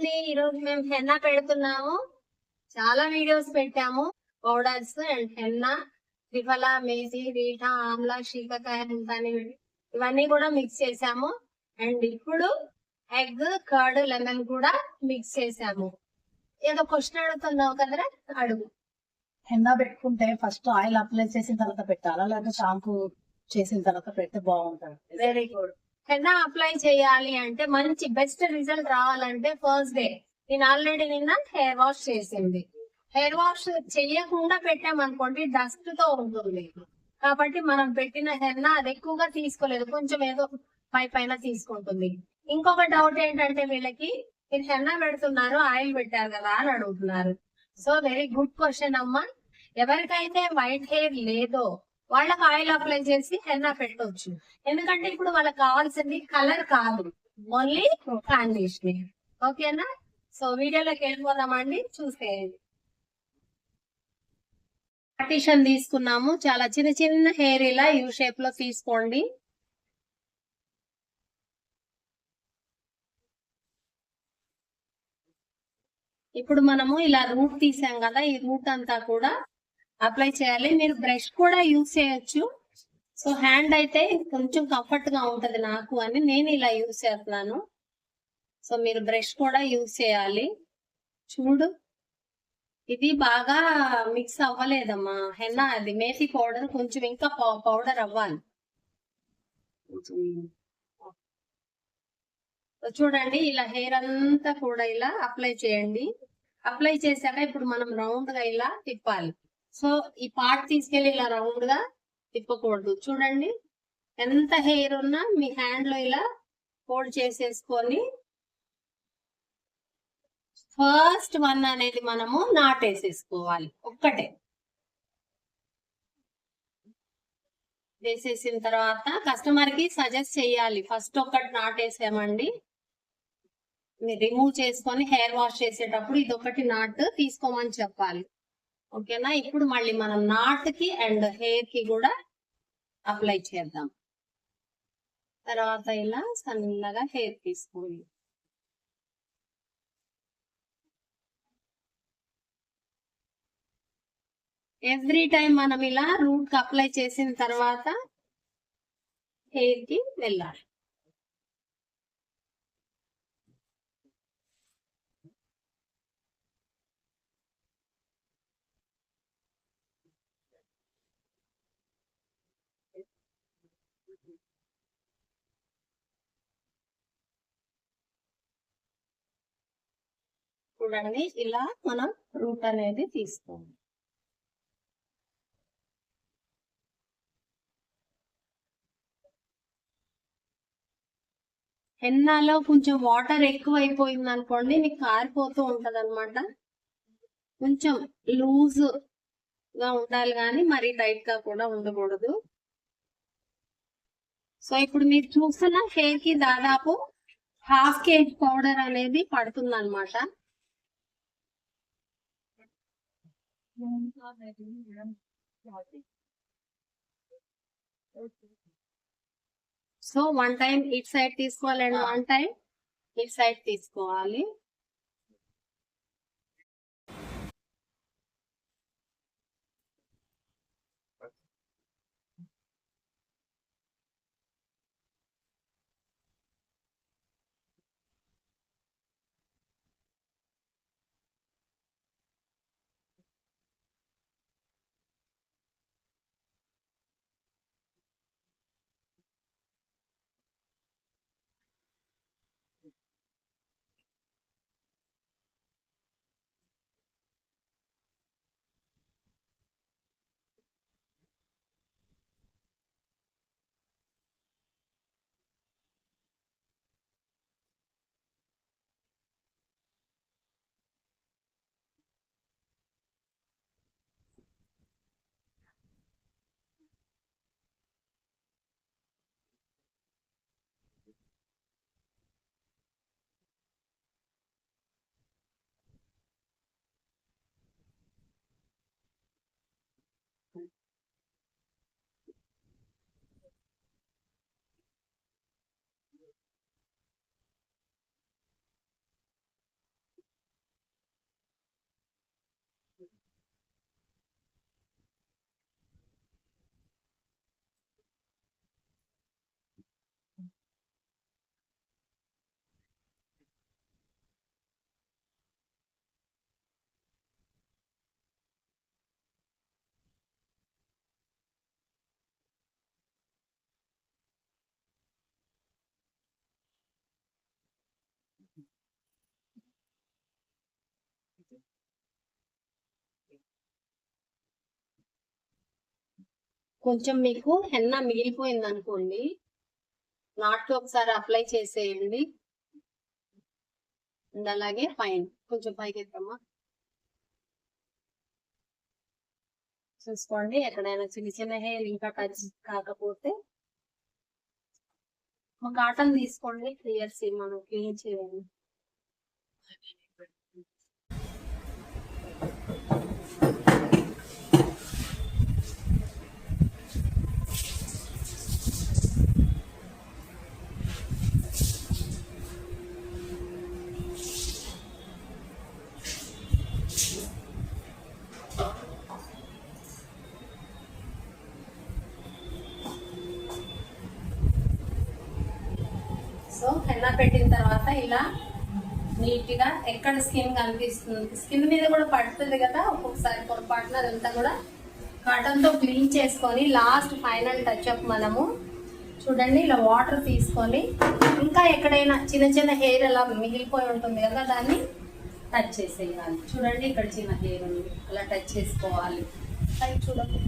అండి, ఈరోజు మేము హెన్నా పెడుతున్నాము. చాలా వీడియోస్ పెట్టాము. పౌడర్స్ అండ్ హెన్నా, త్రిఫల, మేజీ, రీఠా, ఆమ్లా, శీకాకాయ, ముల్తాని ఇవన్నీ కూడా మిక్స్ చేసాము. అండ్ ఇప్పుడు ఎగ్, కర్డ్, లెమన్ కూడా మిక్స్ చేసాము. ఏదో క్వశ్చన్ అడుగుతున్నావు కదరా, అడుగు. హెన్నా పెట్టుకుంటే ఫస్ట్ ఆయిల్ అప్లై చేసిన తర్వాత పెట్టాలా, లేకపోతే షాంపూ చేసిన తర్వాత పెడితే బాగుంటుంది? Very good. హెన్నా అప్లై చేయాలి అంటే మంచి బెస్ట్ రిజల్ట్ రావాలంటే ఫస్ట్ డే. నేను ఆల్రెడీ నిన్న హెయిర్ వాష్ చేసింది. హెయిర్ వాష్ చెయ్యకుండా పెట్టామనుకోండి డస్ట్ తో ఉంటుంది. కాబట్టి మనం పెట్టిన హెన్నా అది ఎక్కువగా తీసుకోలేదు, కొంచెం ఏదో పైన తీసుకుంటుంది. ఇంకొక డౌట్ ఏంటంటే వీళ్ళకి, మీరు హెన్నా పెడుతున్నారు ఆయిల్ పెట్టారు కదా అని అడుగుతున్నారు. సో వెరీ గుడ్ క్వశ్చన్ అమ్మా. ఎవరికైతే వైట్ హెయిర్ లేదో వాళ్ళకి ఆయిల్ అప్లై చేసి హెన్నా పెట్టవచ్చు. ఎందుకంటే ఇప్పుడు వాళ్ళకి కావాల్సింది కలర్ కాదు, ఓన్లీ కండిషనింగ్. ఓకేనా? సో వీడియోలోకి వెళ్ళిపోదామండి, చూసేయండి. పార్టిషన్ తీసుకున్నాము, చాలా చిన్న చిన్న హెయిర్ ఇలా యూ షేప్ లో తీసుకోండి. ఇప్పుడు మనము ఇలా రూట్ తీసాం కదా, ఈ రూట్ అంతా కూడా అప్లై చేయాలి. మీరు బ్రష్ కూడా యూజ్ చేయొచ్చు. సో హ్యాండ్ అయితే కొంచెం కంఫర్ట్ గా ఉంటది నాకు అని నేను ఇలా యూజ్ చేస్తున్నాను. సో మీరు బ్రష్ కూడా యూజ్ చేయాలి. చూడు, ఇది బాగా మిక్స్ అవ్వలేదమ్మా హెన్నా, అది మేథీ పౌడర్ కొంచెం ఇంకా పౌడర్ అవ్వాలి. చూడండి, ఇలా హెయిర్ అంతా కూడా ఇలా అప్లై చేయండి. అప్లై చేశాక ఇప్పుడు మనం రౌండ్ గా ఇలా తిప్పాలి. సో ఈ పార్ట్ తీసుకెళ్లి ఇలా రౌండ్ గా తిప్పకూడదు. చూడండి, ఎంత హెయిర్ ఉన్నా మీ హ్యాండ్ లో ఇలా ఫోల్డ్ చేసేసుకొని ఫస్ట్ వన్ అనేది మనము నాటేసేసుకోవాలి. ఒక్కటే వేసేసిన తర్వాత కస్టమర్ కి సజెస్ట్ చేయాలి, ఫస్ట్ ఒక్కటి నాటేసామండి, మీరు రిమూవ్ చేసుకొని హెయిర్ వాష్ చేసేటప్పుడు ఇదొకటి నాట్ తీసుకోమని చెప్పాలి. ఓకేనా? ఇప్పుడు మళ్ళీ మనం నాట్ కి అండ్ హెయిర్ కి కూడా అప్లై చేద్దాం. తర్వాత ఇలా సన్నగా హెయిర్ తీసుకోండి. ఎవ్రీ టైం మనం ఇలా రూట్ కి అప్లై చేసిన తర్వాత హెయిర్ కి వెళ్ళాలి. చూడండి, ఇలా మనం రూట్ అనేది తీసుకోవాలి. హెన్నాలో కొంచెం వాటర్ ఎక్కువ అయిపోయింది అనుకోండి, మీకు కారిపోతూ ఉంటది అనమాట. కొంచెం లూజ్ గా ఉండాలి కానీ మరీ టైట్ గా కూడా ఉండకూడదు. సో ఇప్పుడు మీరు చూస్తున్న హెయిర్ కి దాదాపు ½ kg పౌడర్ అనేది పడుతుంది అనమాట. So one time it side తీసుకోవాలి and one time it side తీసుకోవాలి. కొంచెం మీకు హెన్న మిగిలిపోయింది అనుకోండి, నాట్తో ఒకసారి అప్లై చేసేయండి. అండ్ అలాగే పైన కొంచెం పైకి ఎత్తమ్మా, చూసుకోండి. ఎక్కడైనా చిన్న చిన్న హెయిర్ ఇంకా టచ్ కాకపోతే ఒక కాటన్ తీసుకోండి, హెయిర్స్ మనం క్లీన్ చేయండి. సో హెన్నా పెట్టిన తర్వాత ఇలా నీట్ గా ఎక్కడ స్కిన్ కనిపిస్తుంది, స్కిన్ మీద కూడా పడుతుంది కదా ఒక్కొక్కసారి పొరపాటున, అదంతా కూడా కాటన్ తో క్లీన్ చేసుకొని లాస్ట్ ఫైనల్ టచ్ అప్ మనము చూడండి ఇలా వాటర్ తీసుకొని ఇంకా ఎక్కడైనా చిన్న చిన్న హెయిర్ అలా మిగిలిపోయి ఉంటుంది కదా దాన్ని టచ్ చేసేయాలి. చూడండి ఇక్కడ చిన్న హెయిర్ ఉంది, అలా టచ్ చేసుకోవాలి. చూడండి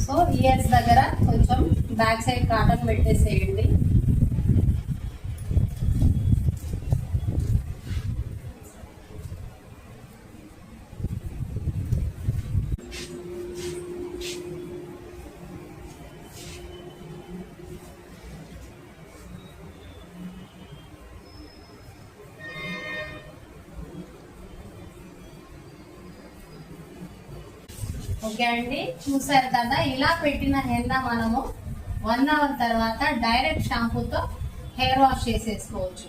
సో ఇయర్స్ దగ్గర కొంచెం బ్యాక్ సైడ్ కాటన్ పెట్టేసేయండి. ఓకే అండి, చూసారు కదా ఇలా పెట్టిన హెన్నా మనము 1 అవర్ తర్వాత డైరెక్ట్ షాంపూతో హెయిర్ వాష్ చేసేసుకోవచ్చు.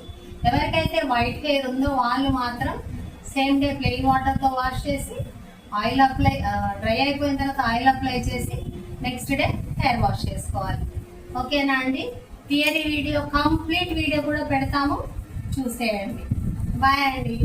ఎవరికైతే వైట్ హెయిర్ ఉందో వాళ్ళు మాత్రం సేమ్ డే ప్లెయిన్ వాటర్ తో వాష్ చేసి ఆయిల్ అప్లై, డ్రై అయిపోయిన తర్వాత ఆయిల్ అప్లై చేసి నెక్స్ట్ డే హెయిర్ వాష్ చేసుకోవాలి. ఓకేనా అండి? థియరీ వీడియో, కంప్లీట్ వీడియో కూడా పెడతాము, చూసేయండి. బాయ్ అండి.